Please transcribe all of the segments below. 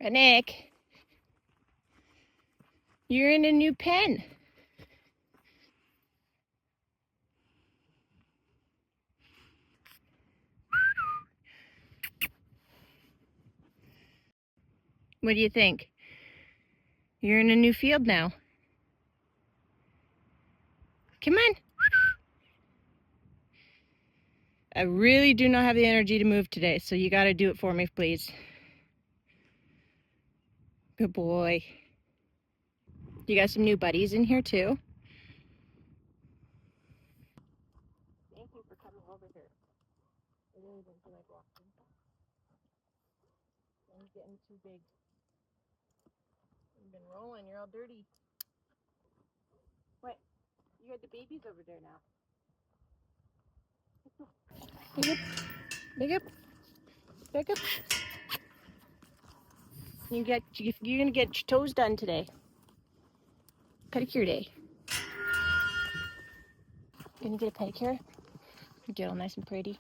Rudnik, you're in a new pen. What do you think? You're in a new field now. Come on. I really do not have the energy to move today, so you gotta do it for me, please. Good boy. You got some new buddies in here too? Thank you for coming over here. I really didn't feel like walking. I'm getting too big. You've been rolling, you're all dirty. What? You got the babies over there now. Big up, big up, big up. You're gonna get your toes done today. Pedicure day. Gonna get a pedicure? Get all nice and pretty.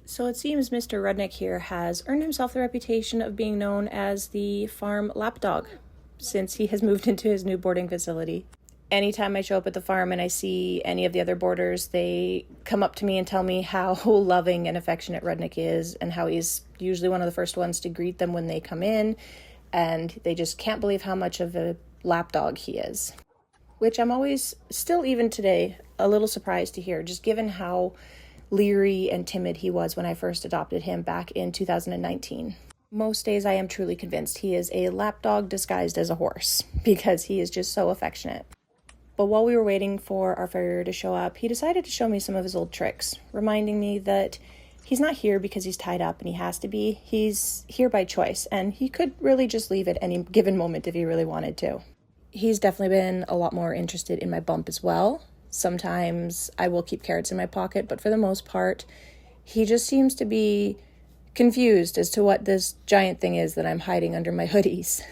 So it seems Mr. Rudnik here has earned himself the reputation of being known as the farm lapdog since he has moved into his new boarding facility. Anytime I show up at the farm and I see any of the other boarders, they come up to me and tell me how loving and affectionate Rudnik is and how he's usually one of the first ones to greet them when they come in, and they just can't believe how much of a lapdog he is. Which I'm always, still even today, a little surprised to hear, just given how leery and timid he was when I first adopted him back in 2019. Most days I am truly convinced he is a lapdog disguised as a horse because he is just so affectionate. But while we were waiting for our farrier to show up, he decided to show me some of his old tricks, reminding me that he's not here because he's tied up and he has to be. He's here by choice, and he could really just leave at any given moment if he really wanted to. He's definitely been a lot more interested in my bump as well. Sometimes I will keep carrots in my pocket, but for the most part, he just seems to be confused as to what this giant thing is that I'm hiding under my hoodies.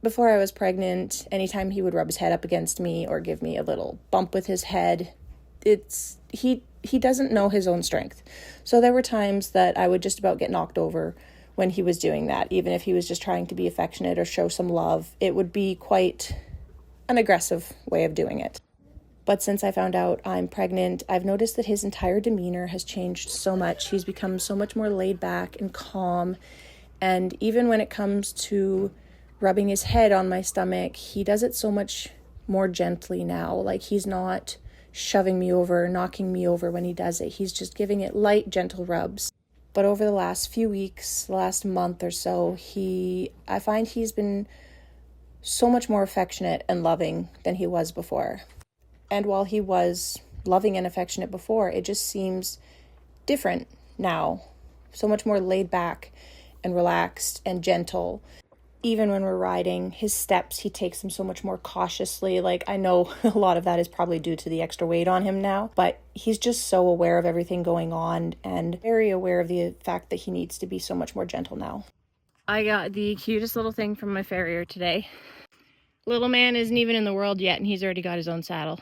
Before I was pregnant, anytime he would rub his head up against me or give me a little bump with his head, he doesn't know his own strength. So there were times that I would just about get knocked over when he was doing that. Even if he was just trying to be affectionate or show some love, it would be quite an aggressive way of doing it. But since I found out I'm pregnant, I've noticed that his entire demeanor has changed so much. He's become so much more laid back and calm. And even when it comes to rubbing his head on my stomach, he does it so much more gently now. Like, he's not shoving me over, knocking me over when he does it. He's just giving it light, gentle rubs. But over the last few weeks, the last month or so, I find he's been so much more affectionate and loving than he was before. And while he was loving and affectionate before, it just seems different now. So much more laid back and relaxed and gentle. Even when we're riding, his steps, he takes them so much more cautiously. Like, I know a lot of that is probably due to the extra weight on him now, but he's just so aware of everything going on and very aware of the fact that he needs to be so much more gentle now. I got the cutest little thing from my farrier today. Little man isn't even in the world yet, and he's already got his own saddle.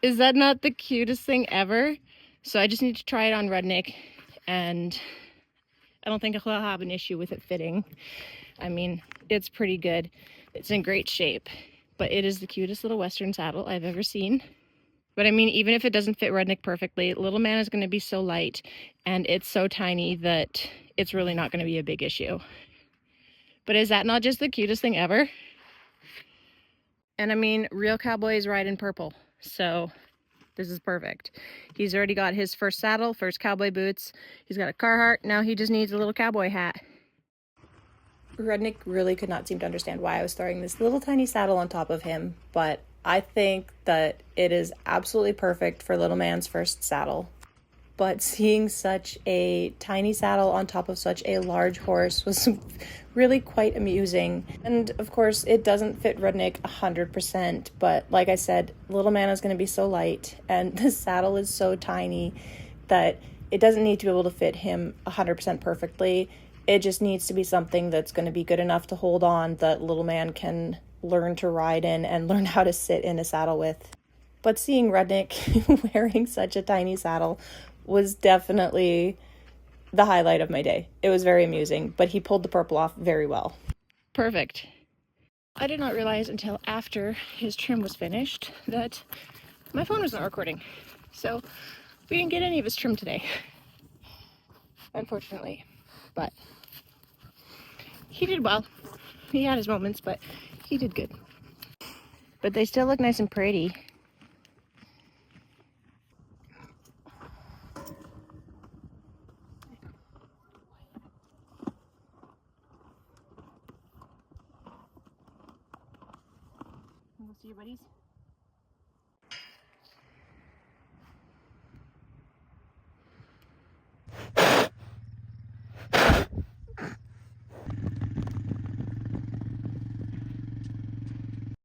Is that not the cutest thing ever? So I just need to try it on Rudnik, and I don't think I'll have an issue with it fitting. I mean, it's pretty good. It's in great shape, but it is the cutest little Western saddle I've ever seen. But I mean, even if it doesn't fit Rudnik perfectly, little man is going to be so light, and it's so tiny that it's really not going to be a big issue. But is that not just the cutest thing ever? And I mean, real cowboys ride in purple, so this is perfect. He's already got his first saddle, first cowboy boots. He's got a Carhartt. Now he just needs a little cowboy hat. Rudnik really could not seem to understand why I was throwing this little tiny saddle on top of him, but I think that it is absolutely perfect for little man's first saddle. But seeing such a tiny saddle on top of such a large horse was really quite amusing. And of course, it doesn't fit Rudnik 100%, but like I said, little man is going to be so light, and the saddle is so tiny that it doesn't need to be able to fit him 100% perfectly. It just needs to be something that's going to be good enough to hold on, that little man can learn to ride in and learn how to sit in a saddle with. But seeing Rudnik wearing such a tiny saddle was definitely the highlight of my day. It was very amusing, but he pulled the purple off very well. Perfect. I did not realize until after his trim was finished that my phone was not recording. So we didn't get any of his trim today, unfortunately. But he did well. He had his moments, but he did good. But they still look nice and pretty. We'll see you, buddies.